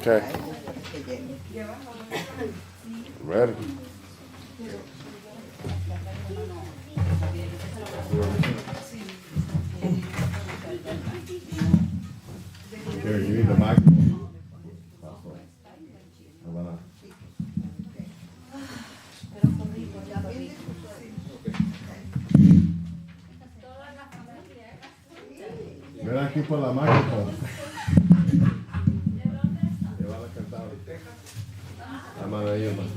Okay. Ready? Here, you need the microphone. Ven aquí por la microphone. Le van a cantar ahorita. La mano ahí, hermano.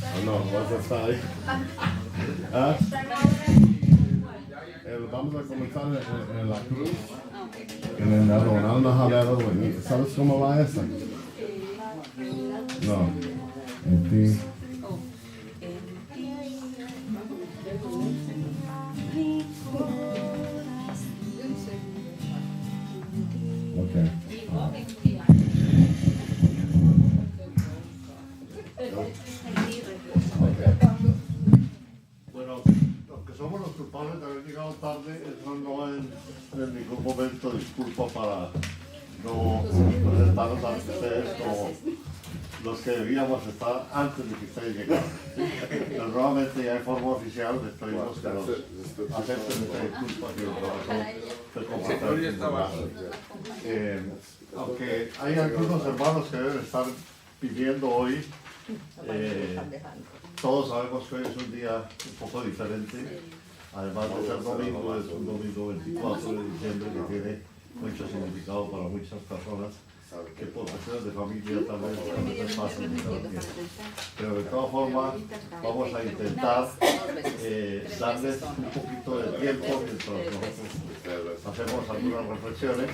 Oh, no, vas a estar ahí. ¿Ah? Vamos a comenzar en la cruz. En el Ronaldo Jalero. ¿Sabes cómo va esa? No. En ti. Okay. Bueno, los que somos los culpables de haber llegado tarde, eso no es en ningún momento disculpa para no presentarnos ante ustedes como los que debíamos estar antes de que ustedes llegaran. Pero nuevamente ya en forma oficial les pedimos que nos acepten esta disculpa que el corazón se comporta. Aunque hay algunos hermanos que deben estar viviendo hoy, todos sabemos que hoy es un día un poco diferente. Además de ser domingo, es un domingo 24 de diciembre que tiene mucho significado para muchas personas que por cuestiones de familia tal vez pasan diferente. Pero de todas formas vamos a intentar darles un poquito de tiempo mientras nosotros hacemos algunas reflexiones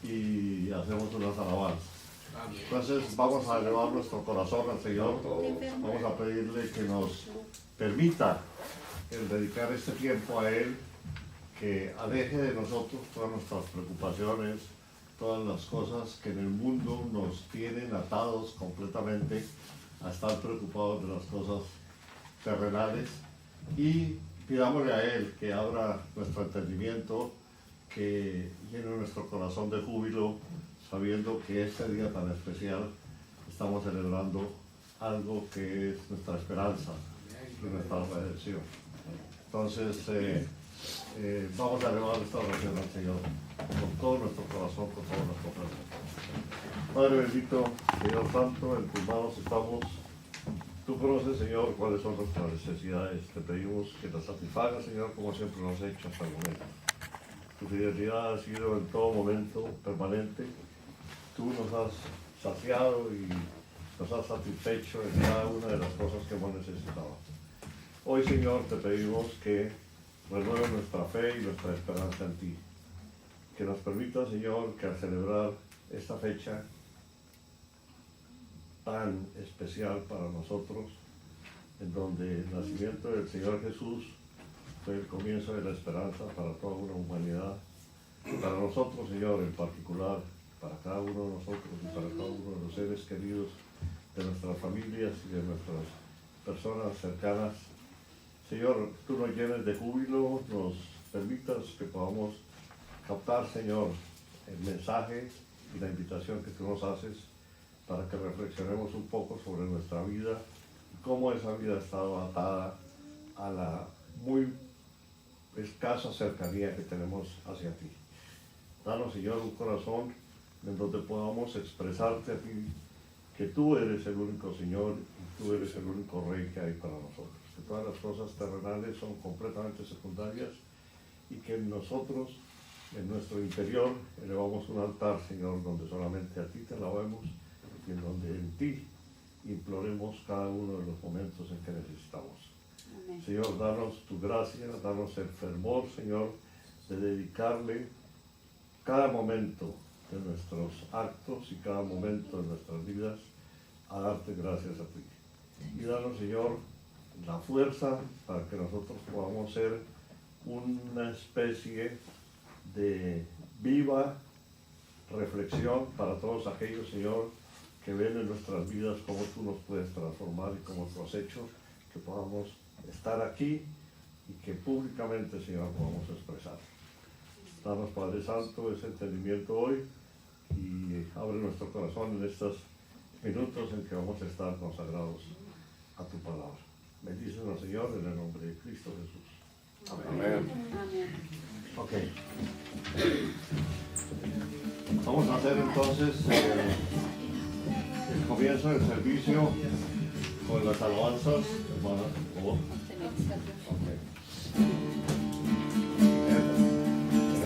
y hacemos unas alabanzas. Entonces vamos a elevar nuestro corazón al Señor, vamos a pedirle que nos permita el dedicar este tiempo a Él, que aleje de nosotros todas nuestras preocupaciones, todas las cosas que en el mundo nos tienen atados completamente a estar preocupados de las cosas terrenales, y pidámosle a Él que abra nuestro entendimiento, que llene nuestro corazón de júbilo, sabiendo que este día tan especial estamos celebrando algo que es nuestra esperanza y nuestra redención. Entonces, vamos a elevar esta oración al Señor con todo nuestro corazón, con todo nuestro corazón. Padre bendito, Señor Santo, en tus manos estamos. Tú conoces, Señor, cuáles son nuestras necesidades. Te pedimos que las satisfagas, Señor, como siempre lo has hecho hasta el momento. Tu fidelidad ha sido en todo momento permanente. Tú nos has saciado y nos has satisfecho en cada una de las cosas que hemos necesitado. Hoy, Señor, te pedimos que renueves nuestra fe y nuestra esperanza en ti. Que nos permita, Señor, que al celebrar esta fecha tan especial para nosotros, en donde el nacimiento del Señor Jesús fue el comienzo de la esperanza para toda una humanidad, para nosotros, Señor, en particular, para cada uno de nosotros y para cada uno de los seres queridos de nuestras familias y de nuestras personas cercanas. Señor, tú nos llenes de júbilo, nos permitas que podamos captar, Señor, el mensaje y la invitación que tú nos haces para que reflexionemos un poco sobre nuestra vida y cómo esa vida ha estado atada a la muy escasa cercanía que tenemos hacia ti. Danos, Señor, un corazón en donde podamos expresarte a ti, que tú eres el único Señor y tú eres el único Rey que hay para nosotros. Que todas las cosas terrenales son completamente secundarias y que nosotros, en nuestro interior, elevamos un altar, Señor, donde solamente a ti te alabemos y en donde en ti imploremos cada uno de los momentos en que necesitamos. Amén. Señor, danos tu gracia, danos el fervor, Señor, de dedicarle cada momento de nuestros actos y cada momento de nuestras vidas a darte gracias a ti. Y danos, Señor, la fuerza para que nosotros podamos ser una especie de viva reflexión para todos aquellos, Señor, que ven en nuestras vidas cómo tú nos puedes transformar y cómo tú has hecho que podamos estar aquí y que públicamente, Señor, podamos expresar. Danos, Padre Santo, ese entendimiento hoy y abre nuestro corazón en estas minutos en que vamos a estar consagrados a tu palabra. Bendícenos, Señor, en el nombre de Cristo Jesús. Amén. Amén. Ok. Vamos a hacer entonces el comienzo del servicio con las alabanzas, hermana, por favor. Okay.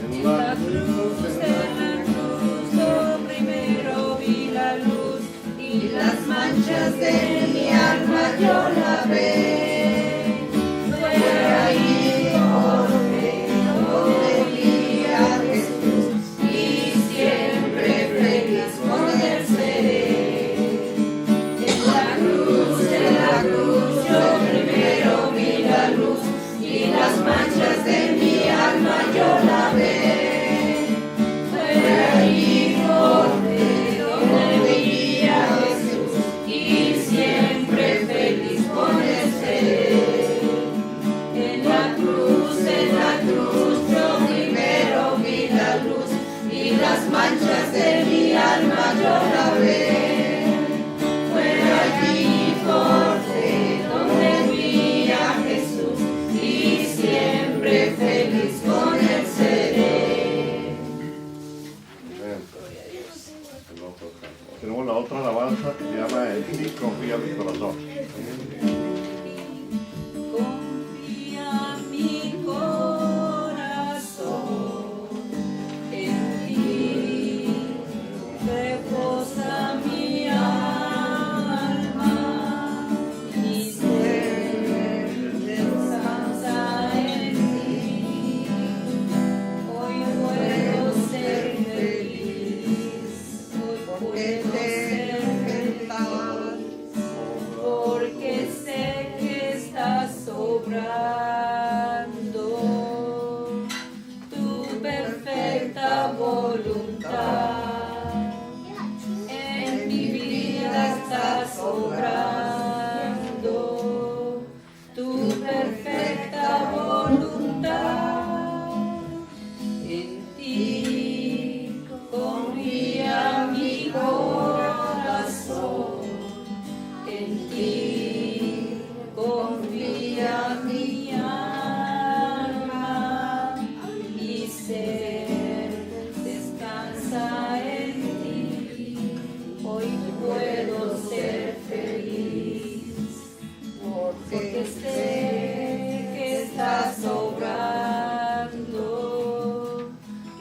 En la cruz, yo primero vi la luz y las manchas de mi alma yo la ve. Fue ahí por fe, donde vi a Jesús y siempre feliz con él seré. En la cruz, yo primero vi la luz y las manchas de mi alma yo la ve. Fue ahí por fe, donde vi a Jesús y siempre feliz con él seré. En la cruz, yo primero vi la luz y las manchas de mi alma yo la ve. Fue allí por fe donde vi a Jesús y siempre feliz con él seré. Gloria a Dios. Tenemos la otra alabanza que se llama En ti confía mi corazón. Confía mi corazón en ti, reposa mi alma, mi ser descansa en ti. Hoy puedo ser feliz, hoy puedo ser feliz. Porque sé que estás obrando tu perfecta voluntad. En mi vida estás obrando tu perfecta voluntad. En ti confía mi corazón. En ti confía mi alma, mi ser descansa en ti. Hoy puedo ser feliz, porque sé que estás obrando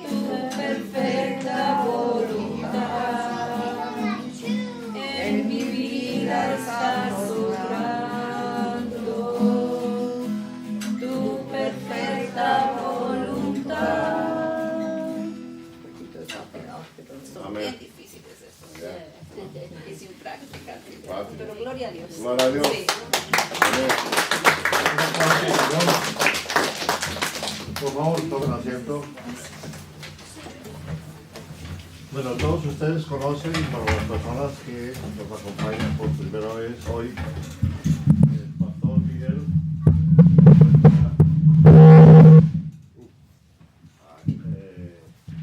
tu perfecta voluntad. En mi vida estás obrando tu perfecta voluntad. Son Amén. bien difíciles estos. Y sin práctica. Pero gloria a Dios. Gloria a Dios. Sí. Amén. Por favor, tomen asiento. Bueno, todos ustedes conocen, para las personas que nos acompañan por primera vez hoy, el pastor Miguel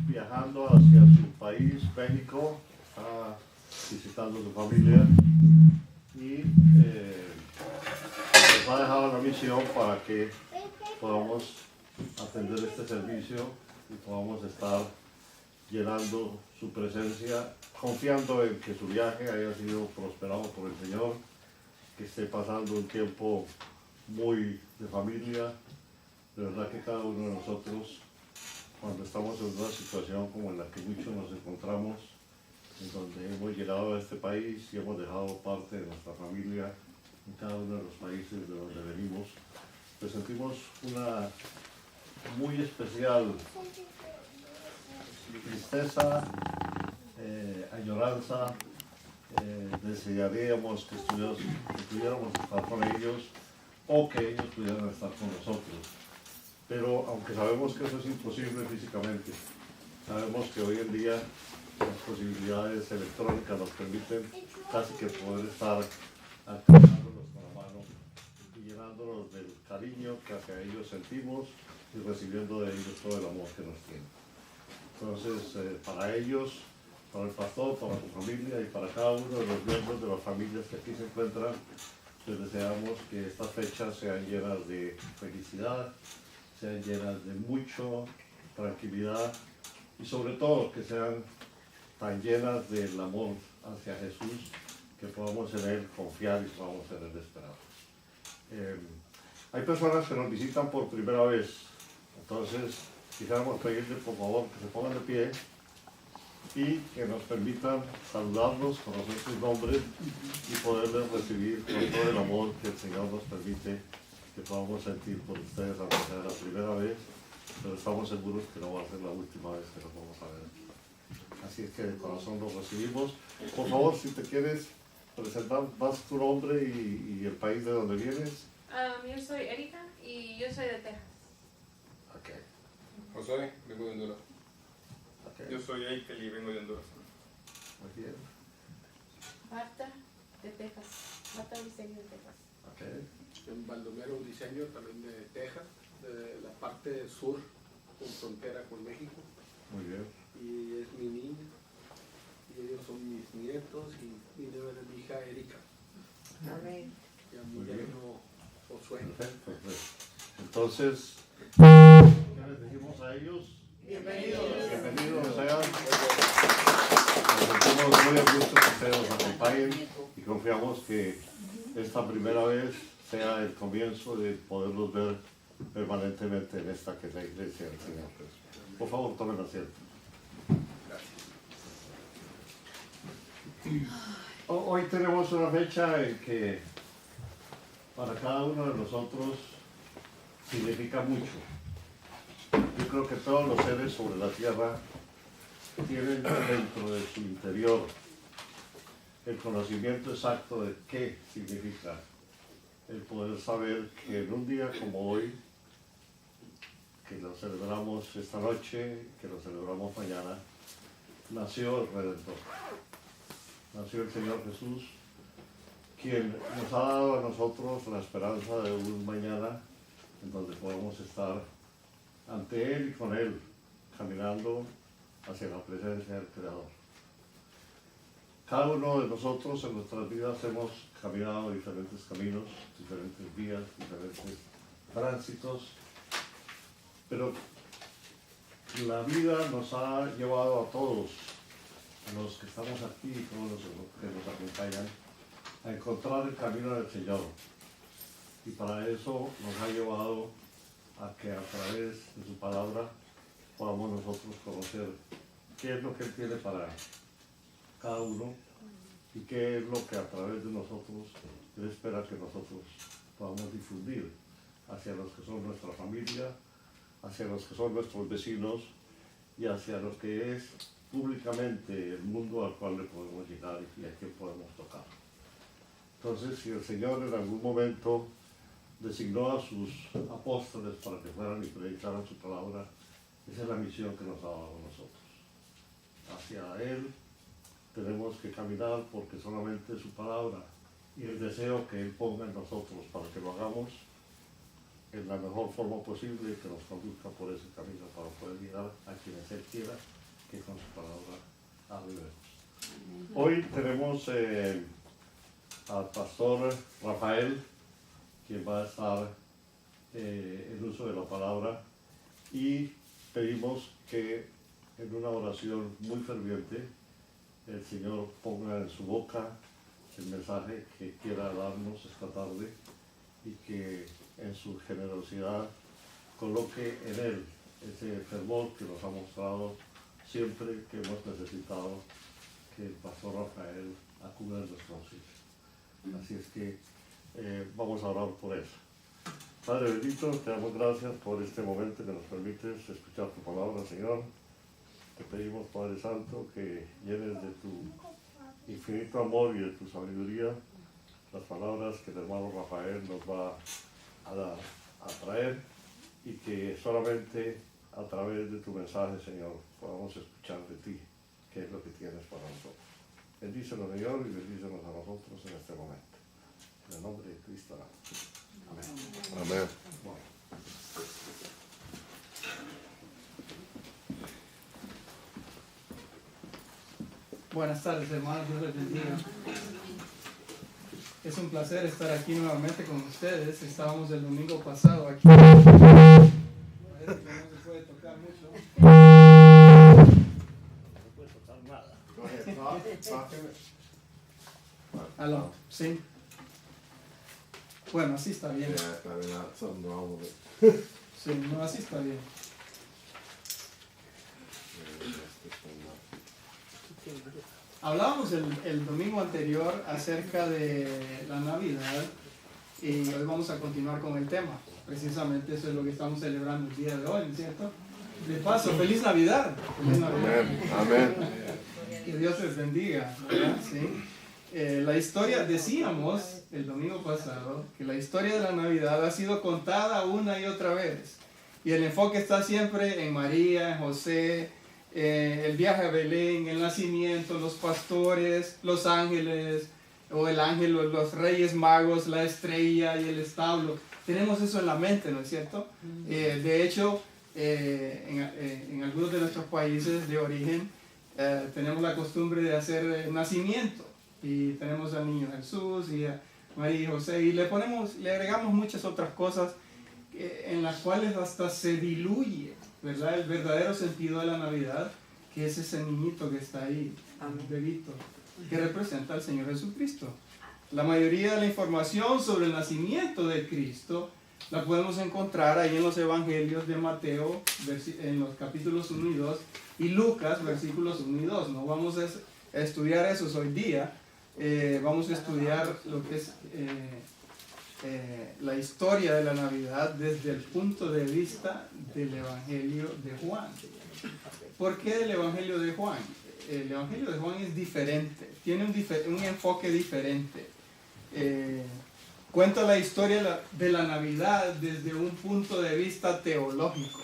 viajando hacia su país, México, está visitando a su familia y nos ha dejado la misión para que podamos atender este servicio y podamos estar llenando su presencia, confiando en que su viaje haya sido prosperado por el Señor, que esté pasando un tiempo muy de familia. De verdad que cada uno de nosotros, cuando estamos en una situación como en la que muchos nos encontramos, en donde hemos llegado a este país y hemos dejado parte de nuestra familia en cada uno de los países de donde venimos, pues sentimos una muy especial tristeza, añoranza. Desearíamos que pudiéramos estar con ellos o que ellos pudieran estar con nosotros. Pero aunque sabemos que eso es imposible físicamente, sabemos que hoy en día las posibilidades electrónicas nos permiten casi que poder estar alcanzándolos con la mano y llenándolos del cariño que hacia ellos sentimos y recibiendo de ellos todo el amor que nos tienen. Entonces, para ellos, para el pastor, para su familia y para cada uno de los miembros de las familias que aquí se encuentran, les deseamos que estas fechas sean llenas de felicidad, sean llenas de mucha tranquilidad y sobre todo que sean tan llenas del amor hacia Jesús que podamos en Él confiar y podamos en Él esperar. Hay personas que nos visitan por primera vez, entonces quisiéramos pedirles por favor que se pongan de pie y que nos permitan saludarlos, conocer sus nombres y poderles recibir con todo el amor que el Señor nos permite que podamos sentir por ustedes, aunque sea la primera vez, pero estamos seguros que no va a ser la última vez que nos vamos a ver. Así es que de corazón los recibimos. Por favor, si te quieres presentar, das tu nombre y el país de donde vienes. Yo soy Erika y yo soy de Texas. Okay. Josué, vengo de Honduras. Okay. Yo soy Eikel y vengo de Honduras. Muy bien. Marta de Texas. Marta Diseño de Texas. Okay. En Baldomero Diseño, también de Texas, de la parte sur, con frontera con México. Muy bien. Y es mi niña, y ellos son mis nietos, y vine a ver a mi hija Erika. Amén. Y a mi Muy bien. yerno Josué. Perfecto. Pues, entonces, ¿qué les decimos a ellos? Bienvenidos. Bienvenidos sean. Nos sentimos muy a gusto que ustedes nos acompañen y confiamos que esta primera vez sea el comienzo de poderlos ver permanentemente en esta que es la iglesia del Señor. Por favor, tomen asiento. Hoy tenemos una fecha en que para cada uno de nosotros significa mucho. Yo creo que todos los seres sobre la tierra tienen dentro de su interior el conocimiento exacto de qué significa el poder saber que en un día como hoy, que lo celebramos esta noche, que lo celebramos mañana, nació el Redentor. Nació el Señor Jesús, quien nos ha dado a nosotros la esperanza de un mañana en donde podamos estar ante Él y con Él, caminando hacia la presencia del Creador. Cada uno de nosotros en nuestras vidas hemos caminado diferentes caminos, diferentes vías, diferentes tránsitos, pero la vida nos ha llevado a todos, a los que estamos aquí y todos los que nos acompañan, a encontrar el camino del Señor. Y para eso nos ha llevado a que a través de su palabra podamos nosotros conocer qué es lo que Él tiene para cada uno y qué es lo que a través de nosotros Él espera que nosotros podamos difundir hacia los que son nuestra familia, hacia los que son nuestros vecinos y hacia lo que es públicamente el mundo al cual le podemos llegar y a quien podemos tocar. Entonces, si el Señor en algún momento designó a sus apóstoles para que fueran y predicaran su palabra, esa es la misión que nos ha dado a nosotros. Hacia Él tenemos que caminar porque solamente su palabra y el deseo que Él ponga en nosotros para que lo hagamos en la mejor forma posible, que nos conduzca por ese camino para poder llegar a quienes Él quiera que con su palabra arribemos. Hoy tenemos al pastor Rafael, quien va a estar en uso de la palabra, y pedimos que en una oración muy ferviente el Señor ponga en su boca el mensaje que quiera darnos esta tarde y que en su generosidad coloque en él ese fervor que nos ha mostrado siempre que hemos necesitado que el pastor Rafael acuda en nuestro auxilio. Así es que vamos a orar por eso. Padre bendito, te damos gracias por este momento que nos permites escuchar tu palabra, Señor. Te pedimos, Padre Santo, que llenes de tu infinito amor y de tu sabiduría las palabras que el hermano Rafael nos va a traer y que solamente a través de tu mensaje, Señor, podamos escuchar de ti qué es lo que tienes para nosotros. Bendícenos, Señor, y bendícenos a nosotros en este momento. En el nombre de Cristo. Amén. Amén. Bueno. Buenas tardes, hermanos, Dios les bendiga. Es un placer estar aquí nuevamente con ustedes. Estábamos el domingo pasado aquí. Parece que no se puede tocar mucho. No puede tocar nada. Aló, sí. Bueno, así está bien. Sí, no, así está bien. Hablábamos el domingo anterior acerca de la Navidad y hoy vamos a continuar con el tema. Precisamente eso es lo que estamos celebrando el día de hoy, ¿no es cierto? De paso, ¡feliz Navidad! ¡Feliz Navidad! Amén. Que Dios les bendiga, ¿verdad? Sí. La historia, decíamos el domingo pasado, que la historia de la Navidad ha sido contada una y otra vez. Y el enfoque está siempre en María, en José, el viaje a Belén, el nacimiento, los pastores, los ángeles, o el ángel, los reyes magos, la estrella y el establo. Tenemos eso en la mente, ¿no es cierto? De hecho, en algunos de nuestros países de origen, tenemos la costumbre de hacer nacimiento. Y tenemos al niño Jesús y a María y José. Y le agregamos muchas otras cosas en las cuales hasta se diluye, ¿verdad?, el verdadero sentido de la Navidad, que es ese niñito que está ahí, un bebito, que representa al Señor Jesucristo. La mayoría de la información sobre el nacimiento de Cristo la podemos encontrar ahí en los evangelios de Mateo, en los capítulos 1 y 2, y Lucas, versículos 1 y 2. No vamos a estudiar esos hoy día, vamos a estudiar lo que es la historia de la Navidad desde el punto de vista del Evangelio de Juan. ¿Por qué del Evangelio de Juan? El Evangelio de Juan es diferente, tiene un enfoque diferente. Cuenta la historia de la Navidad desde un punto de vista teológico.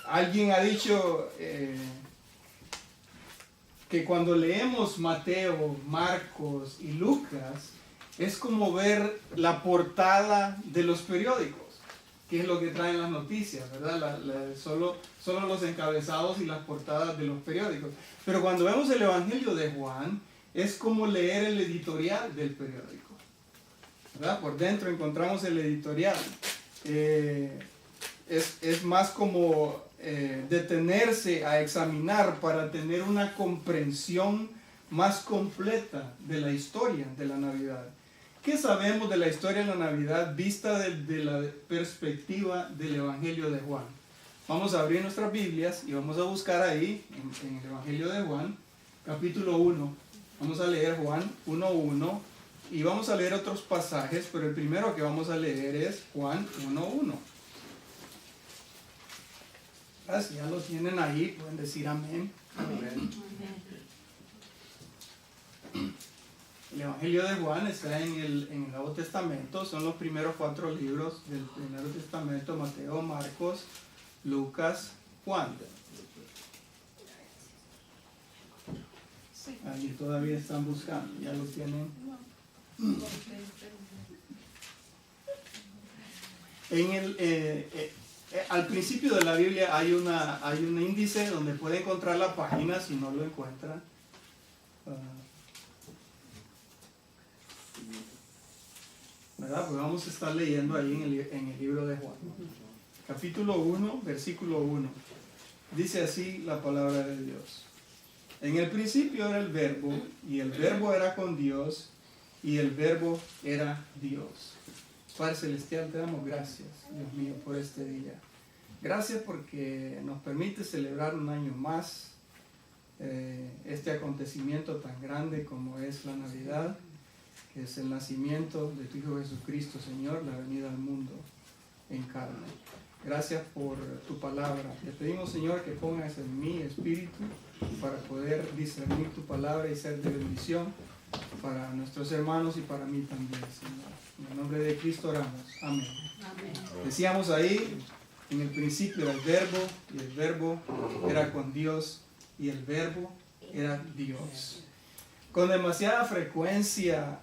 Alguien ha dicho que cuando leemos Mateo, Marcos y Lucas, es como ver la portada de los periódicos, que es lo que traen las noticias, ¿verdad? Solo los encabezados y las portadas de los periódicos. Pero cuando vemos el Evangelio de Juan, es como leer el editorial del periódico, ¿verdad? Por dentro encontramos el editorial. Es más como detenerse a examinar para tener una comprensión más completa de la historia de la Navidad. ¿Qué sabemos de la historia de la Navidad vista desde la perspectiva del Evangelio de Juan? Vamos a abrir nuestras Biblias y vamos a buscar ahí, en el Evangelio de Juan, capítulo 1. Vamos a leer Juan 1:1 y vamos a leer otros pasajes, pero el primero que vamos a leer es Juan 1:1. Si ya lo tienen ahí, pueden decir amén. Amén. El Evangelio de Juan está en el Nuevo Testamento, son los primeros 4 libros del Nuevo Testamento: Mateo, Marcos, Lucas, Juan. Ahí todavía están buscando, ya lo tienen. Al principio de la Biblia hay un índice donde puede encontrar la página si no lo encuentran. ¿Verdad? Pues vamos a estar leyendo ahí en el libro de Juan. Capítulo 1, versículo 1. Dice así la palabra de Dios. En el principio era el Verbo, y el Verbo era con Dios, y el Verbo era Dios. Padre Celestial, te damos gracias, Dios mío, por este día. Gracias porque nos permite celebrar un año más este acontecimiento tan grande como es la Navidad, que es el nacimiento de tu Hijo Jesucristo, Señor, la venida al mundo en carne. Gracias por tu palabra. Te pedimos, Señor, que pongas en mi espíritu para poder discernir tu palabra y ser de bendición para nuestros hermanos y para mí también, Señor. En el nombre de Cristo oramos. Amén. Amén. Decíamos ahí, en el principio era el Verbo, y el Verbo era con Dios, y el Verbo era Dios. Con demasiada frecuencia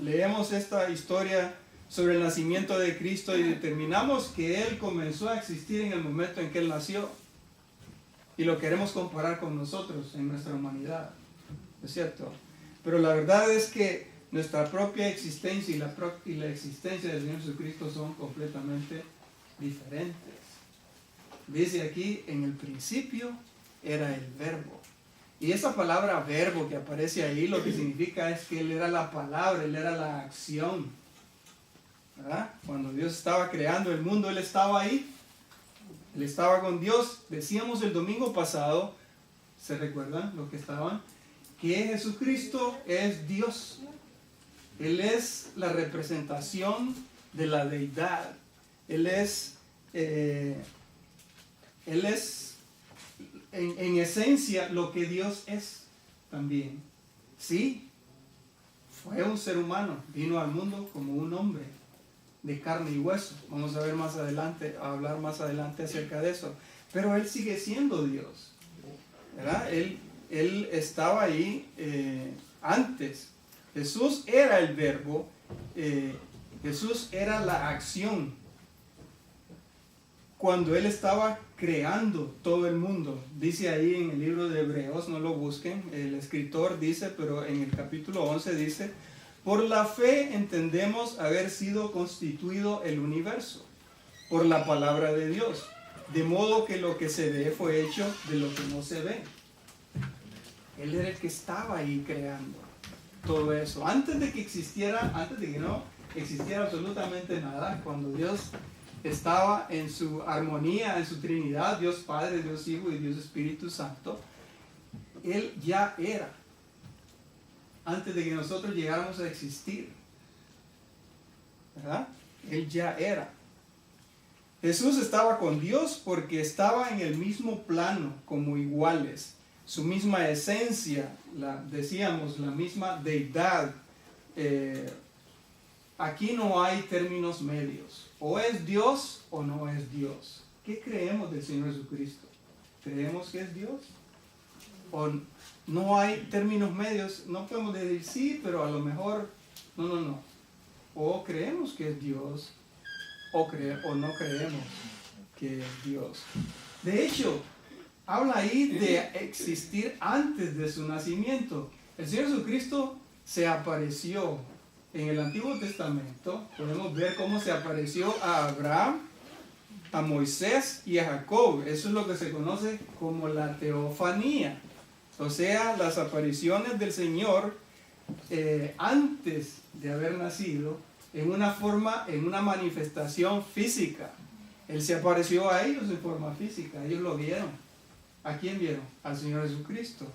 leemos esta historia sobre el nacimiento de Cristo y determinamos que Él comenzó a existir en el momento en que Él nació. y lo queremos comparar con nosotros en nuestra humanidad, ¿es cierto? Pero la verdad es que nuestra propia existencia y la existencia del Señor Jesucristo son completamente diferentes. Dice aquí, en el principio era el verbo. Y esa palabra verbo que aparece ahí, lo que significa es que Él era la palabra, Él era la acción, ¿verdad? Cuando Dios estaba creando el mundo, Él estaba ahí. Él estaba con Dios. Decíamos el domingo pasado, ¿se recuerdan los que estaban? Que Jesucristo es Dios. Él es la representación de la deidad. Él es en esencia lo que Dios es también. Sí, fue un ser humano, vino al mundo como un hombre de carne y hueso. Vamos a ver más adelante, a hablar más adelante acerca de eso. Pero Él sigue siendo Dios, ¿verdad? Él estaba ahí antes. Jesús era el verbo, Jesús era la acción. Cuando Él estaba creando todo el mundo, dice ahí en el libro de Hebreos, no lo busquen, el escritor dice, pero en el capítulo 11 dice, por la fe entendemos haber sido constituido el universo, por la palabra de Dios, de modo que lo que se ve fue hecho de lo que no se ve. Él era el que estaba ahí creando todo eso. Antes de que no existiera absolutamente nada, cuando Dios estaba en su armonía, en su Trinidad, Dios Padre, Dios Hijo y Dios Espíritu Santo, Él ya era, antes de que nosotros llegáramos a existir, ¿verdad? Él ya era. Jesús estaba con Dios porque estaba en el mismo plano como iguales, su misma esencia, decíamos, la misma deidad. Aquí no hay términos medios. O es Dios o no es Dios. ¿Qué creemos del Señor Jesucristo? ¿Creemos que es Dios? ¿O no hay términos medios? No podemos decir sí, pero a lo mejor no. O creemos que es Dios o no creemos que es Dios. De hecho, habla ahí de existir antes de su nacimiento. El Señor Jesucristo se apareció en el Antiguo Testamento. Podemos ver cómo se apareció a Abraham, a Moisés y a Jacob. Eso es lo que se conoce como la teofanía. O sea, las apariciones del Señor antes de haber nacido en una forma, en una manifestación física. Él se apareció a ellos en forma física. Ellos lo vieron. ¿A quién vieron? Al Señor Jesucristo,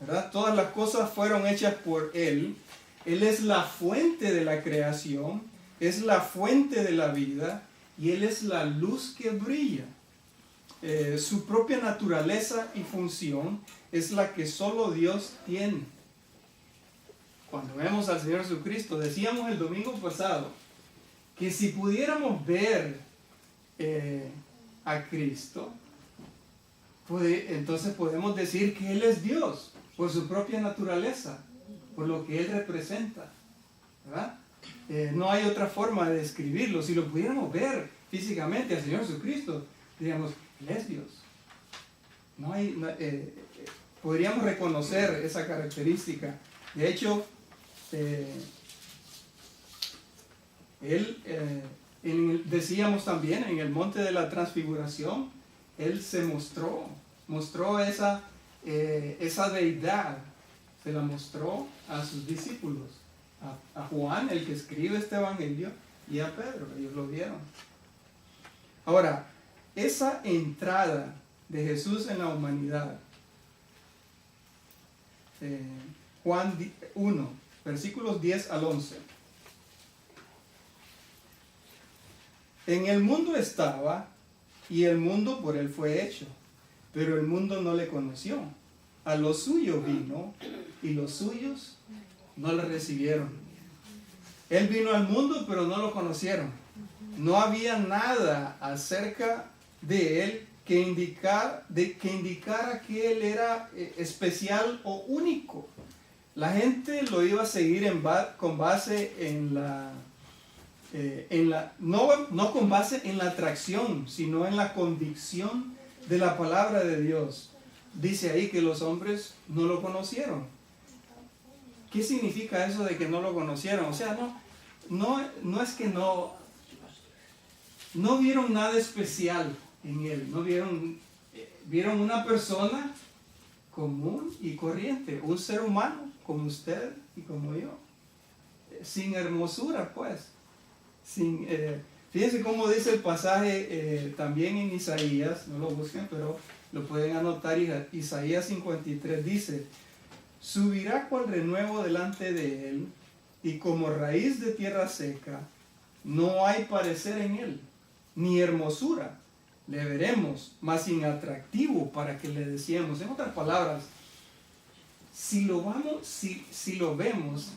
¿verdad? Todas las cosas fueron hechas por Él. Él es la fuente de la creación, es la fuente de la vida y Él es la luz que brilla. Su propia naturaleza y función es la que solo Dios tiene. Cuando vemos al Señor Jesucristo, decíamos el domingo pasado que si pudiéramos ver a Cristo, entonces podemos decir que Él es Dios por su propia naturaleza, por lo que Él representa, ¿verdad? No hay otra forma de describirlo. Si lo pudiéramos ver físicamente al Señor Jesucristo, diríamos, Él es Dios. Podríamos reconocer esa característica. De hecho, decíamos también en el monte de la transfiguración, Él se mostró esa deidad, se la mostró a sus discípulos, a Juan, el que escribe este evangelio, y a Pedro. Ellos lo vieron. Ahora, esa entrada de Jesús en la humanidad, Juan 1, versículos 10 al 11. En el mundo estaba, y el mundo por Él fue hecho, pero el mundo no le conoció. A lo suyo vino, y los suyos no le recibieron. Él vino al mundo, pero no lo conocieron. No había nada acerca de Él que indicara que Él era especial o único. La gente lo iba a seguir con base no con base en la atracción, sino en la convicción de la palabra de Dios. dice ahí que los hombres no lo conocieron. ¿Qué significa eso de que no lo conocieron? O sea, no es que no vieron nada especial en él, vieron una persona común y corriente, un ser humano como usted y como yo, sin hermosura pues, fíjense cómo dice el pasaje también en Isaías, no lo busquen pero lo pueden anotar. Isaías 53 dice: subirá cual renuevo delante de él, y como raíz de tierra seca, no hay parecer en él, ni hermosura. Le veremos, mas sin atractivo para que le deseemos. En otras palabras, si lo vemos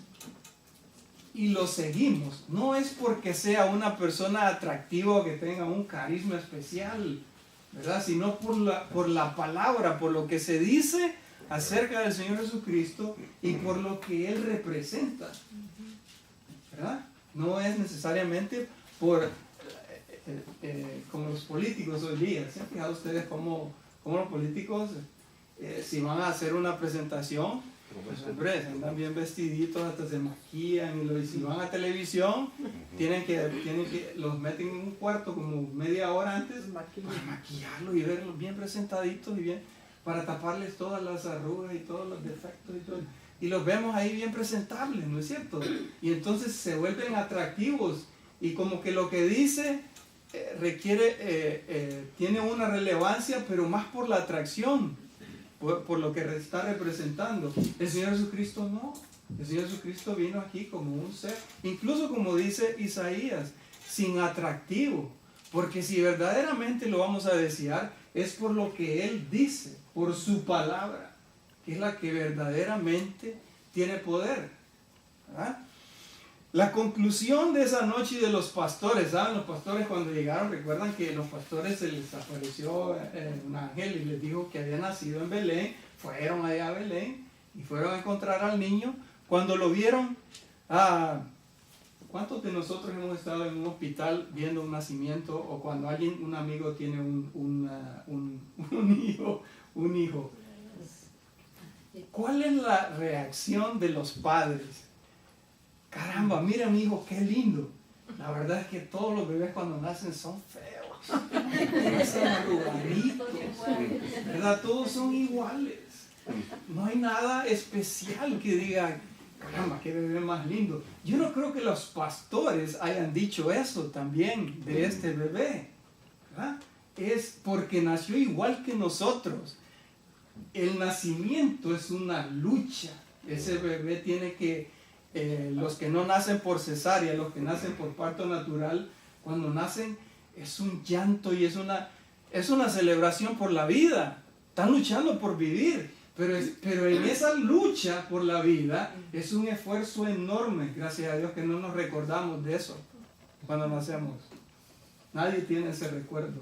y lo seguimos, no es porque sea una persona atractiva o que tenga un carisma especial, ¿verdad? Sino por la palabra, por lo que se dice acerca del Señor Jesucristo y por lo que Él representa, ¿verdad? No es necesariamente por como los políticos hoy día. ¿Se han fijado ustedes cómo los políticos si van a hacer una presentación, pues hombre, andan bien vestiditos, hasta se maquillan, y si van a televisión tienen que los meten en un cuarto como media hora antes para maquillarlos y verlos bien presentaditos y bien, para taparles todas las arrugas y todos los defectos y los vemos ahí bien presentables, ¿no es cierto? Y entonces se vuelven atractivos y como que lo que dice tiene una relevancia, pero más por la atracción, por lo que está representando. El Señor Jesucristo no. El Señor Jesucristo vino aquí como un ser, incluso como dice Isaías, sin atractivo, porque si verdaderamente lo vamos a desear es por lo que Él dice, por su palabra, que es la que verdaderamente tiene poder, ¿verdad? La conclusión de esa noche de los pastores, ¿saben? Los pastores cuando llegaron, recuerdan que a los pastores se les apareció un ángel y les dijo que había nacido en Belén. Fueron allá a Belén y fueron a encontrar al niño. Cuando lo vieron, ¿cuántos de nosotros hemos estado en un hospital viendo un nacimiento, o cuando un amigo tiene un hijo? ¿Cuál es la reacción de los padres? Caramba, mira mi hijo, qué lindo. La verdad es que todos los bebés cuando nacen son feos. Nacen arrugaditos, ¿verdad? Todos son iguales. No hay nada especial que diga, caramba, qué bebé más lindo. Yo no creo que los pastores hayan dicho eso también de este bebé, ¿verdad? Es porque nació igual que nosotros. El nacimiento es una lucha. Ese bebé tiene que... los que no nacen por cesárea, los que nacen por parto natural, cuando nacen es un llanto y es una celebración por la vida. Están luchando por vivir, pero en esa lucha por la vida es un esfuerzo enorme. Gracias a Dios que no nos recordamos de eso cuando nacemos. Nadie tiene ese recuerdo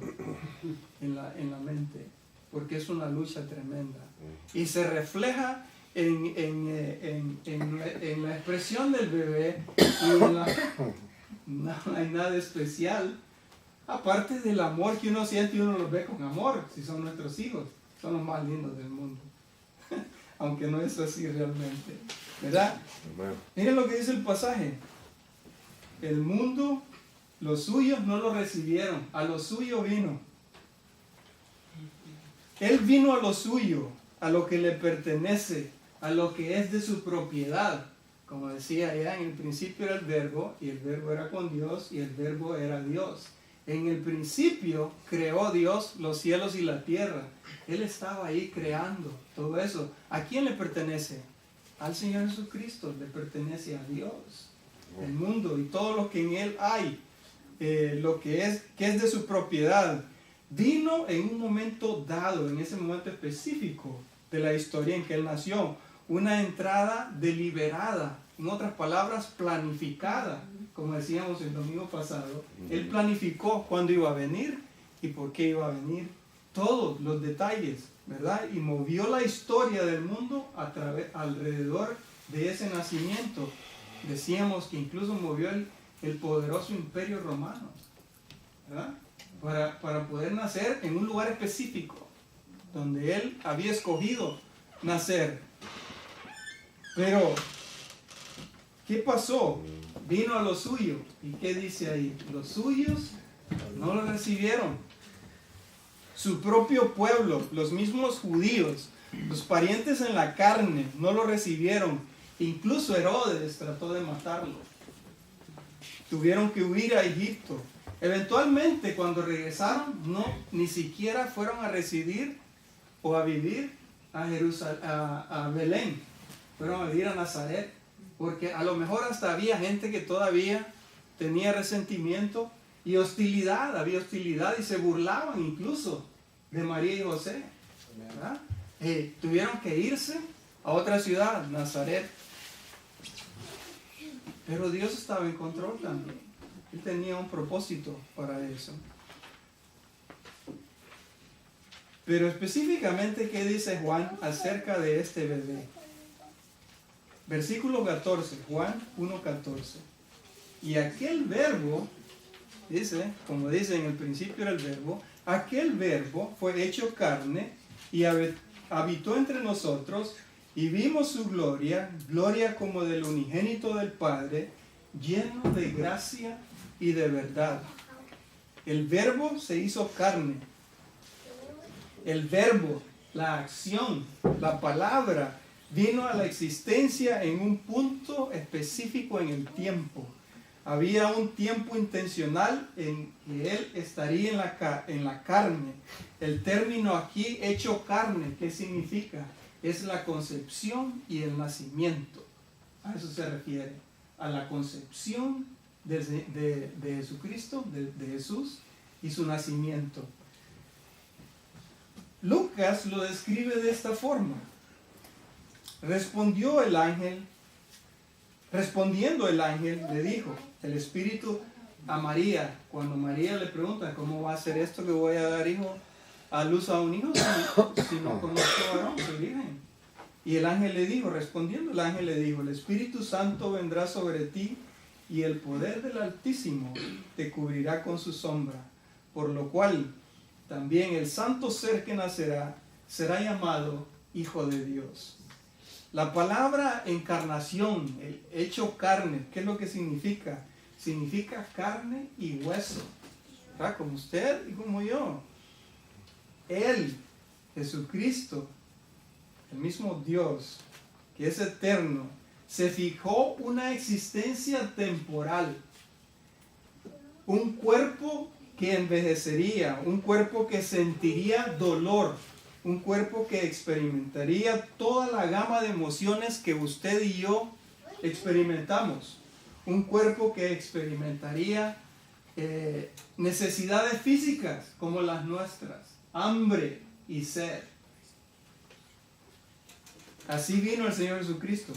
en la mente, porque es una lucha tremenda y se refleja en la expresión del bebé, y no hay nada especial aparte del amor que uno siente, y uno los ve con amor. Si son nuestros hijos, son los más lindos del mundo. Aunque no es así realmente, ¿verdad? Miren lo que dice el pasaje: el mundo, los suyos no lo recibieron, a lo suyo vino. Él vino a lo suyo, a lo que le pertenece, a lo que es de su propiedad. Como decía ya, en el principio era el verbo, y el verbo era con Dios, y el verbo era Dios. En el principio creó Dios los cielos y la tierra. Él estaba ahí creando todo eso. ¿A quién le pertenece? Al Señor Jesucristo. Le pertenece a Dios. El mundo y todo lo que en Él hay, lo que es de su propiedad, vino en un momento dado, en ese momento específico de la historia en que Él nació. Una entrada deliberada, en otras palabras, planificada, como decíamos el domingo pasado. Él planificó cuándo iba a venir y por qué iba a venir, todos los detalles, ¿verdad? Y movió la historia del mundo alrededor de ese nacimiento. Decíamos que incluso movió el poderoso imperio romano, ¿verdad? Para poder nacer en un lugar específico, donde él había escogido nacer. Pero, ¿qué pasó? Vino a lo suyo. ¿Y qué dice ahí? Los suyos no lo recibieron. Su propio pueblo, los mismos judíos, los parientes en la carne, no lo recibieron. Incluso Herodes trató de matarlo. Tuvieron que huir a Egipto. Eventualmente, cuando regresaron, ni siquiera fueron a residir o a vivir a Belén. Fueron a vivir a Nazaret, porque a lo mejor hasta había gente que todavía tenía resentimiento y hostilidad. Había hostilidad y se burlaban incluso de María y José, ¿verdad? Tuvieron que irse a otra ciudad, Nazaret. Pero Dios estaba en control también. Él tenía un propósito para eso. Pero específicamente, ¿qué dice Juan acerca de este bebé? Versículo 14, Juan 1:14. Y aquel verbo, dice, como dice en el principio era el verbo, aquel verbo fue hecho carne y habitó entre nosotros y vimos su gloria, gloria como del unigénito del Padre, lleno de gracia y de verdad. El verbo se hizo carne. El verbo, la acción, la palabra, vino a la existencia en un punto específico en el tiempo. Había un tiempo intencional en que Él estaría en la carne. El término aquí, hecho carne, ¿qué significa? Es la concepción y el nacimiento. A eso se refiere, a la concepción de Jesucristo, de Jesús, y su nacimiento. Lucas lo describe de esta forma. Respondiendo el ángel le dijo, el Espíritu a María, cuando María le pregunta, ¿cómo va a ser esto que voy a dar a luz a un hijo si no conozco a varón, soy virgen? Y el ángel le dijo, respondiendo el ángel le dijo, el Espíritu Santo vendrá sobre ti y el poder del Altísimo te cubrirá con su sombra, por lo cual también el santo ser que nacerá será llamado Hijo de Dios. La palabra encarnación, el hecho carne, ¿qué es lo que significa? Significa carne y hueso, ¿verdad? Como usted y como yo. Él, Jesucristo, el mismo Dios, que es eterno, se fijó una existencia temporal, un cuerpo que envejecería, un cuerpo que sentiría dolor, un cuerpo que experimentaría toda la gama de emociones que usted y yo experimentamos, un cuerpo que experimentaría necesidades físicas como las nuestras, hambre y sed. Así vino el Señor Jesucristo.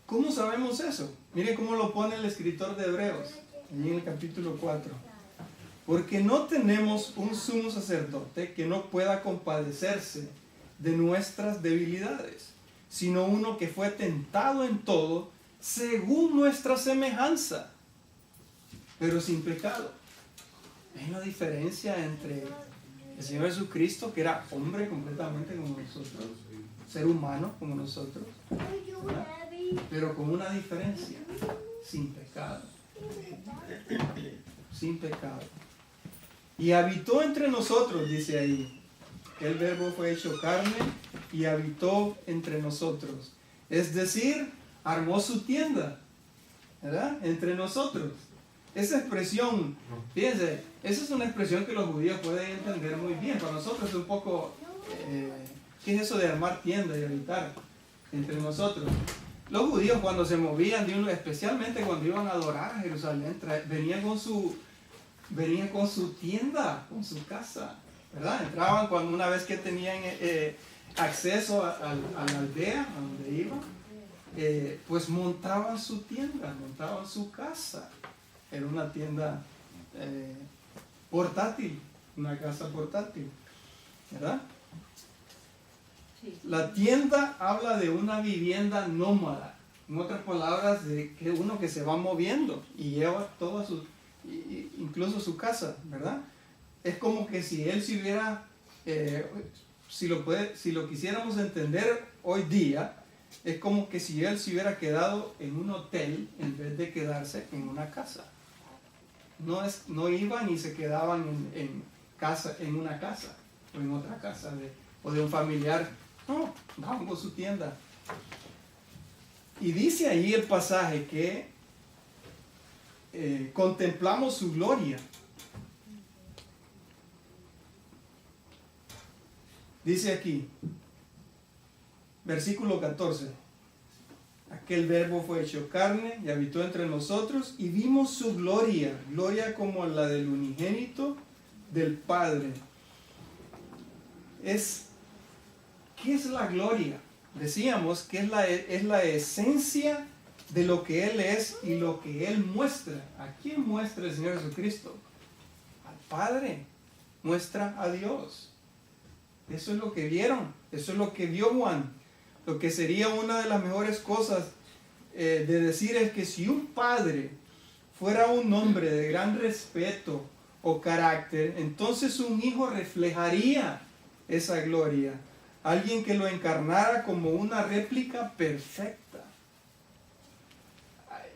¿Cómo sabemos eso? Miren cómo lo pone el escritor de Hebreos, allí en el capítulo 4. Porque no tenemos un sumo sacerdote que no pueda compadecerse de nuestras debilidades, sino uno que fue tentado en todo según nuestra semejanza, pero sin pecado. Hay una diferencia entre el Señor Jesucristo, que era hombre completamente como nosotros, ser humano como nosotros, ¿verdad? Pero con una diferencia, sin pecado. Sin pecado. Y habitó entre nosotros, dice ahí. El verbo fue hecho carne y habitó entre nosotros. Es decir, armó su tienda, ¿verdad? Entre nosotros. Esa expresión, fíjense, esa es una expresión que los judíos pueden entender muy bien. Para nosotros es un poco, ¿qué es eso de armar tienda y habitar entre nosotros? Los judíos cuando se movían, especialmente cuando iban a adorar a Jerusalén, venían con su tienda, con su casa, ¿verdad? Entraban una vez que tenían acceso a la aldea a donde iban, pues montaban su tienda, montaban su casa. Era una tienda portátil, una casa portátil, ¿verdad? La tienda habla de una vivienda nómada, en otras palabras, de que uno que se va moviendo y lleva incluso su casa, ¿verdad? es como que si él se hubiera, si lo quisiéramos entender hoy día, es como que si él se hubiera quedado en un hotel en vez de quedarse en una casa. No iban y se quedaban en una casa o en otra casa o de un familiar. No, vamos a su tienda. Y dice ahí el pasaje que contemplamos su gloria. Dice aquí, versículo 14, aquel verbo fue hecho carne y habitó entre nosotros y vimos su gloria, gloria como la del unigénito del Padre. ¿Qué es la gloria? Decíamos que es la esencia de lo que Él es y lo que Él muestra. ¿A quién muestra el Señor Jesucristo? Al Padre, muestra a Dios. Eso es lo que vieron, eso es lo que vio Juan. Lo que sería una de las mejores cosas de decir es que si un padre fuera un hombre de gran respeto o carácter, entonces un hijo reflejaría esa gloria. Alguien que lo encarnara como una réplica perfecta.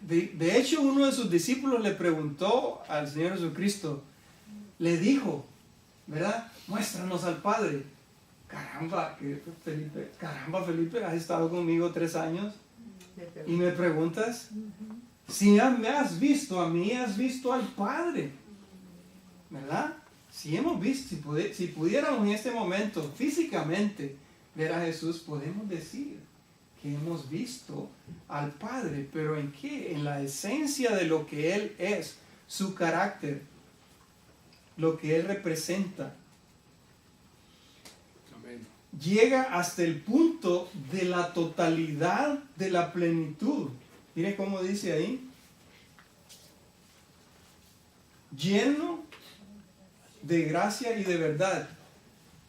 De hecho, uno de sus discípulos le preguntó al Señor Jesucristo, le dijo, ¿verdad? Muéstranos al Padre. Caramba, Felipe, has estado conmigo 3 años y me preguntas, si me has visto a mí, has visto al Padre, ¿verdad? Si hemos visto, si pudiéramos en este momento físicamente ver a Jesús, podemos decir que hemos visto al Padre, pero ¿en qué? En la esencia de lo que Él es, su carácter, lo que Él representa. Llega hasta el punto de la totalidad de la plenitud. Mire cómo dice ahí. Lleno de gracia y de verdad.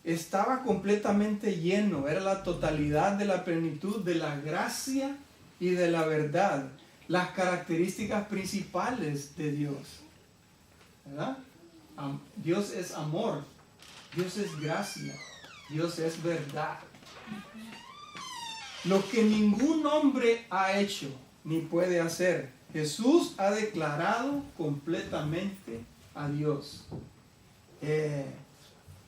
Estaba completamente lleno. Era la totalidad de la plenitud de la gracia y de la verdad. Las características principales de Dios. ¿Verdad? Dios es amor. Dios es gracia. Dios es verdad. Lo que ningún hombre ha hecho ni puede hacer, Jesús ha declarado completamente a Dios.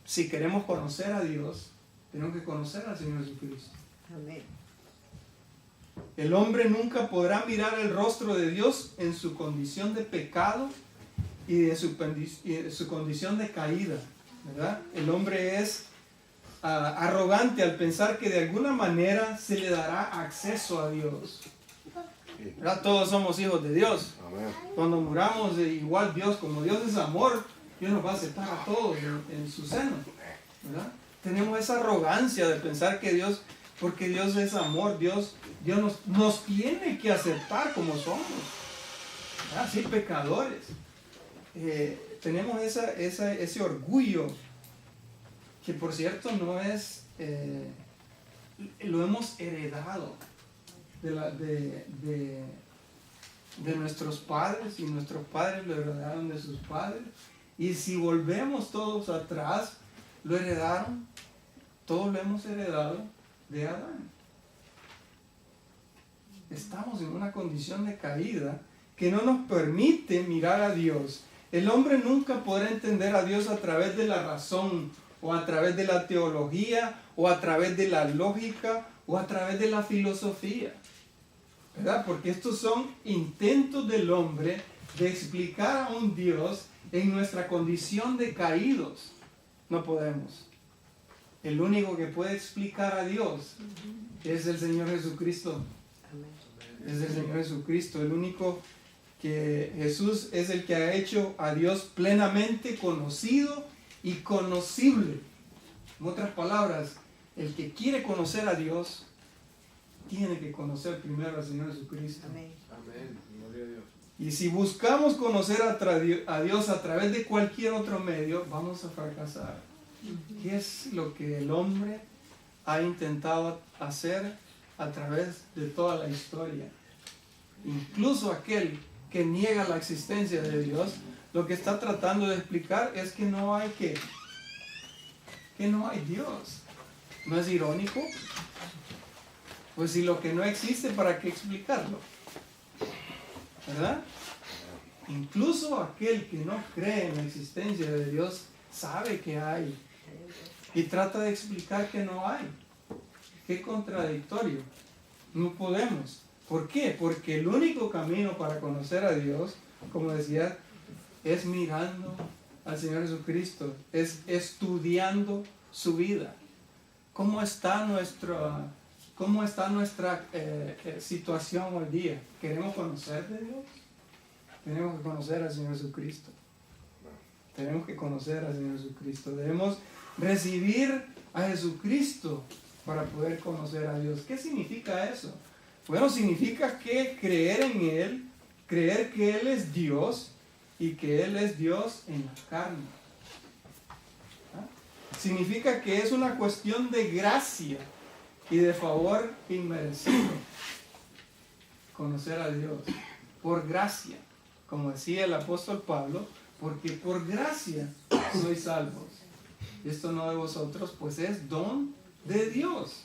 Si queremos conocer a Dios, tenemos que conocer al Señor Jesucristo. Amén. El hombre nunca podrá mirar el rostro de Dios en su condición de pecado y de su condición de caída, ¿verdad? El hombre es arrogante al pensar que de alguna manera se le dará acceso a Dios. ¿Verdad? Todos somos hijos de Dios. Amén. Cuando muramos, igual Dios, como Dios es amor, Dios nos va a aceptar a todos en su seno. ¿Verdad? Tenemos esa arrogancia de pensar que Dios, porque Dios es amor, Dios nos tiene que aceptar como somos. ¿Verdad? Sí, pecadores. Tenemos ese orgullo que, por cierto, no es, lo hemos heredado de nuestros padres, y nuestros padres lo heredaron de sus padres, y si volvemos todos atrás, todos lo hemos heredado de Adán. Estamos en una condición de caída que no nos permite mirar a Dios. El hombre nunca podrá entender a Dios a través de la razón, o a través de la teología, o a través de la lógica, o a través de la filosofía, ¿verdad? Porque estos son intentos del hombre de explicar a un Dios en nuestra condición de caídos. No podemos. El único que puede explicar a Dios es el Señor Jesucristo. Es el Señor Jesucristo, el único que Jesús es el que ha hecho a Dios plenamente conocido y conocible. En otras palabras, el que quiere conocer a Dios tiene que conocer primero al Señor Jesucristo. Amén. Amén. Gloria a Dios. Y si buscamos conocer a Dios a través de cualquier otro medio, vamos a fracasar. ¿Qué es lo que el hombre ha intentado hacer a través de toda la historia? Incluso aquel que niega la existencia de Dios lo que está tratando de explicar es que no hay que no hay Dios. ¿No es irónico? Pues si lo que no existe, ¿para qué explicarlo? ¿Verdad? Incluso aquel que no cree en la existencia de Dios sabe que hay y trata de explicar que no hay. Qué contradictorio. No podemos. ¿Por qué? Porque el único camino para conocer a Dios, como decía, es mirando al Señor Jesucristo, es estudiando su vida. ¿Cómo está nuestra situación hoy día? ¿Queremos conocer de Dios? Tenemos que conocer al Señor Jesucristo. Tenemos que conocer al Señor Jesucristo. Debemos recibir a Jesucristo para poder conocer a Dios. ¿Qué significa eso? Bueno, significa que creer en Él, creer que Él es Dios y que Él es Dios en la carne. Significa que es una cuestión de gracia y de favor inmerecido. Conocer a Dios por gracia, como decía el apóstol Pablo, porque por gracia sois salvos. Esto no de vosotros, pues es don de Dios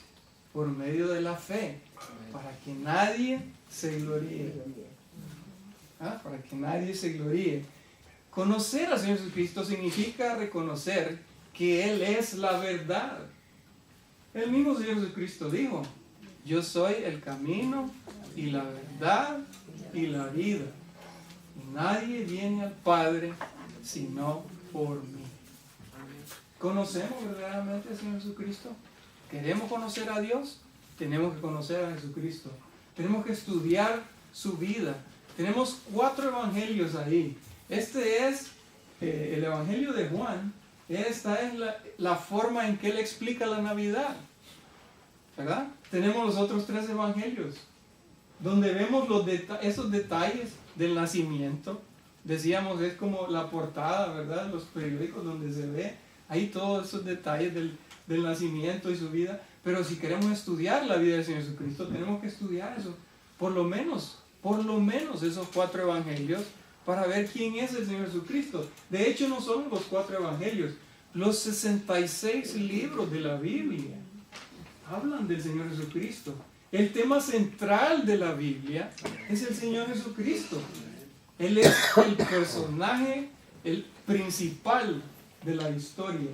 por medio de la fe, para que nadie se gloríe. Para que nadie se gloríe. Conocer al Señor Jesucristo significa reconocer que Él es la verdad. El mismo Señor Jesucristo dijo: yo soy el camino y la verdad y la vida. Y nadie viene al Padre sino por mí. ¿Conocemos verdaderamente al Señor Jesucristo? ¿Queremos conocer a Dios? Tenemos que conocer a Jesucristo. Tenemos que estudiar su vida. Tenemos 4 evangelios ahí. Este es el evangelio de Juan. Esta es la forma en que él explica la Navidad, ¿verdad? Tenemos los otros 3 evangelios, donde vemos esos detalles del nacimiento. Decíamos, es como la portada, ¿verdad? Los periódicos donde se ve ahí todos esos detalles del nacimiento y su vida. Pero si queremos estudiar la vida del Señor Jesucristo, tenemos que estudiar eso, por lo menos esos 4 evangelios, para ver quién es el Señor Jesucristo. De hecho, no son los 4 evangelios, los 66 libros de la Biblia hablan del Señor Jesucristo. El tema central de la Biblia es el Señor Jesucristo. Él es el personaje, el principal de la historia.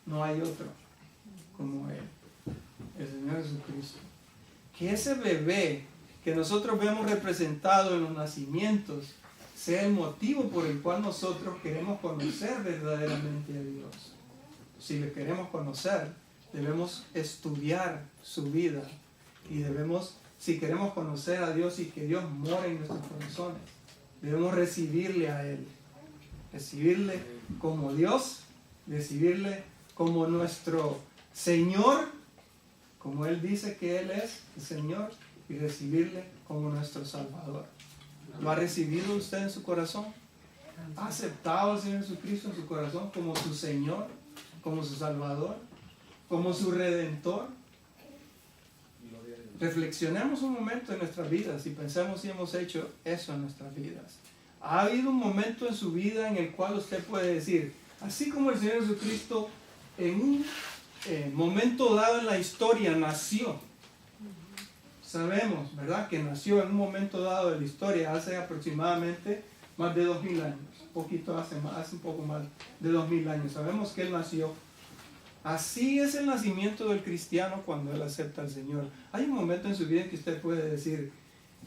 No hay otro como Él, el Señor Jesucristo. Que ese bebé que nosotros vemos representado en los nacimientos sea el motivo por el cual nosotros queremos conocer verdaderamente a Dios. Si le queremos conocer, debemos estudiar su vida y si queremos conocer a Dios y que Dios more en nuestros corazones, debemos recibirle a Él, recibirle como Dios, recibirle como nuestro Señor, como Él dice que Él es el Señor, y recibirle como nuestro Salvador. ¿Lo ha recibido usted en su corazón? ¿Ha aceptado al Señor Jesucristo en su corazón como su Señor, como su Salvador, como su Redentor? Reflexionemos un momento en nuestras vidas y pensemos si hemos hecho eso en nuestras vidas. ¿Ha habido un momento en su vida en el cual usted puede decir, así como el Señor Jesucristo en un momento dado en la historia nació? Sabemos, ¿verdad?, que nació en un momento dado de la historia hace aproximadamente más de 2000 años. Hace un poco más de 2000 años. Sabemos que Él nació. Así es el nacimiento del cristiano cuando él acepta al Señor. Hay un momento en su vida en que usted puede decir,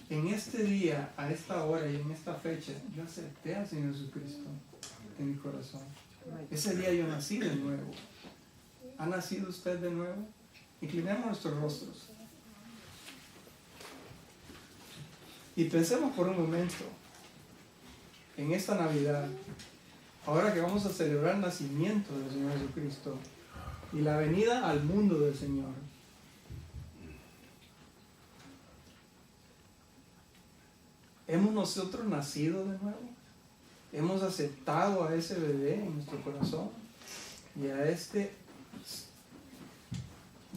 en este día, a esta hora y en esta fecha, yo acepté al Señor Jesucristo en mi corazón. Ese día yo nací de nuevo. ¿Ha nacido usted de nuevo? Inclinemos nuestros rostros. Y pensemos por un momento en esta Navidad, ahora que vamos a celebrar el nacimiento del Señor Jesucristo y la venida al mundo del Señor. ¿Hemos nosotros nacido de nuevo? ¿Hemos aceptado a ese bebé en nuestro corazón? Y a este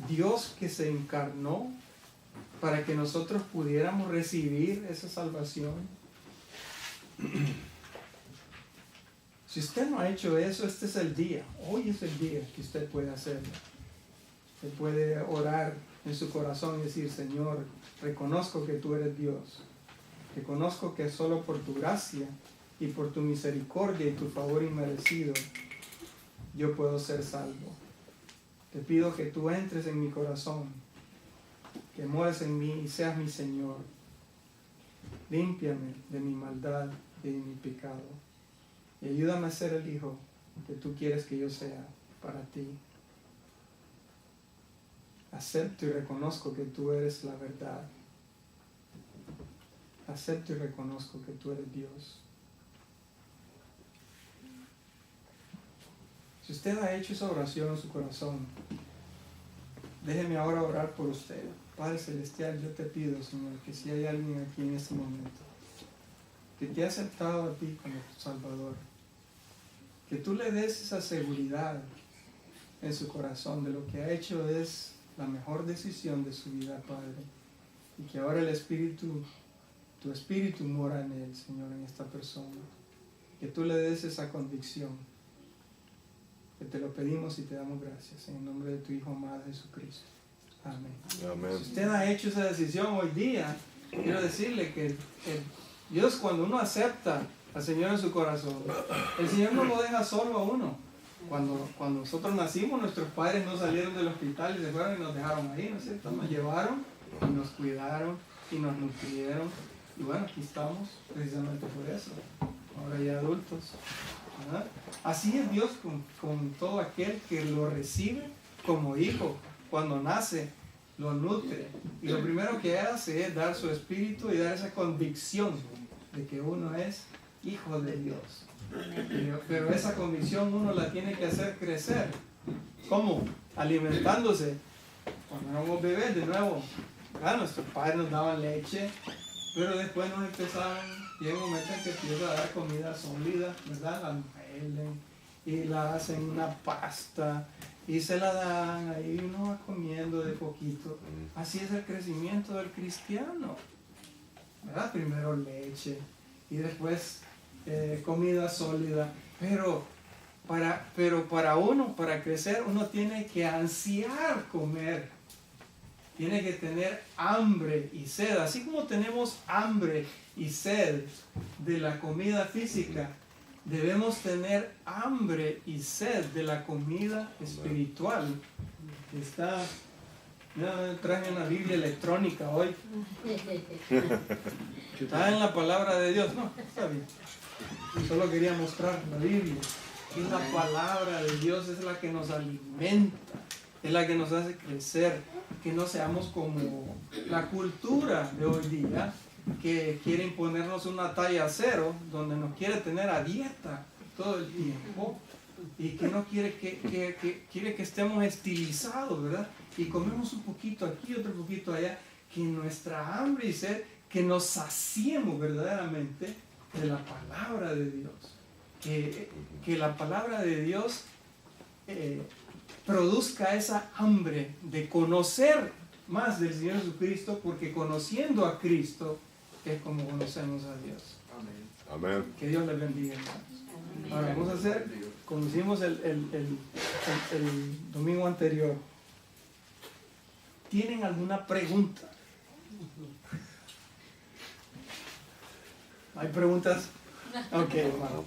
Dios que se encarnó para que nosotros pudiéramos recibir esa salvación. Si usted no ha hecho eso, este es el día. Hoy es el día que usted puede hacerlo. Usted puede orar en su corazón y decir, Señor, reconozco que tú eres Dios. Reconozco que solo por tu gracia y por tu misericordia y tu favor inmerecido yo puedo ser salvo. Te pido que tú entres en mi corazón, que mores en mí y seas mi Señor. Límpiame de mi maldad y de mi pecado. Y ayúdame a ser el hijo que tú quieres que yo sea para ti. Acepto y reconozco que tú eres la verdad. Acepto y reconozco que tú eres Dios. Si usted ha hecho esa oración en su corazón, déjeme ahora orar por usted. Padre Celestial, yo te pido, Señor, que si hay alguien aquí en este momento que te ha aceptado a ti como tu Salvador, que tú le des esa seguridad en su corazón de lo que ha hecho es la mejor decisión de su vida, Padre, y que ahora el Espíritu, tu Espíritu mora en él, Señor, en esta persona, que tú le des esa convicción, que te lo pedimos y te damos gracias, en el nombre de tu Hijo amado Jesucristo. Amén. Amén. Si usted ha hecho esa decisión hoy día, quiero decirle que Dios, cuando uno acepta al Señor en su corazón, el Señor no lo deja solo a uno. Cuando nosotros nacimos, nuestros padres no salieron del hospital y se fueron y nos dejaron ahí, ¿no es cierto? Nos llevaron y nos cuidaron y nos nutrieron. Y bueno, aquí estamos precisamente por eso, ahora ya adultos, ¿verdad? Así es Dios con todo aquel que lo recibe como hijo. Cuando nace, lo nutre. Y lo primero que hace es dar su espíritu y dar esa convicción de que uno es hijo de Dios. Pero esa convicción uno la tiene que hacer crecer. ¿Cómo? Alimentándose. Cuando éramos bebés, de nuevo, ¿verdad? Nuestros padres nos daban leche, pero después nos empezaron, llega un momento en que empieza a dar comida sólida, ¿verdad? La muelen y la hacen una pasta y se la dan, ahí uno va comiendo de poquito. Así es el crecimiento del cristiano, ¿verdad? Primero leche y después comida sólida, pero para uno, para crecer, uno tiene que ansiar comer, tiene que tener hambre y sed, así como tenemos hambre y sed de la comida física, debemos tener hambre y sed de la comida espiritual. Traje una Biblia electrónica hoy. Está en la palabra de Dios. No, está bien. Solo quería mostrar la Biblia. Y la palabra de Dios es la que nos alimenta, es la que nos hace crecer, que no seamos como la cultura de hoy día, que quiere imponernos una talla cero, donde nos quiere tener a dieta todo el tiempo y que no quiere quiere que estemos estilizados, ¿verdad? Y comemos un poquito aquí, otro poquito allá, que nuestra hambre y sed, que nos saciemos verdaderamente de la palabra de Dios, que la palabra de Dios produzca esa hambre de conocer más del Señor Jesucristo, porque conociendo a Cristo es como conocemos a Dios. Amén. Que Dios les bendiga, hermanos. Ahora vamos a hacer, como hicimos el domingo anterior. ¿Tienen alguna pregunta? ¿Hay preguntas? Ok, hermano.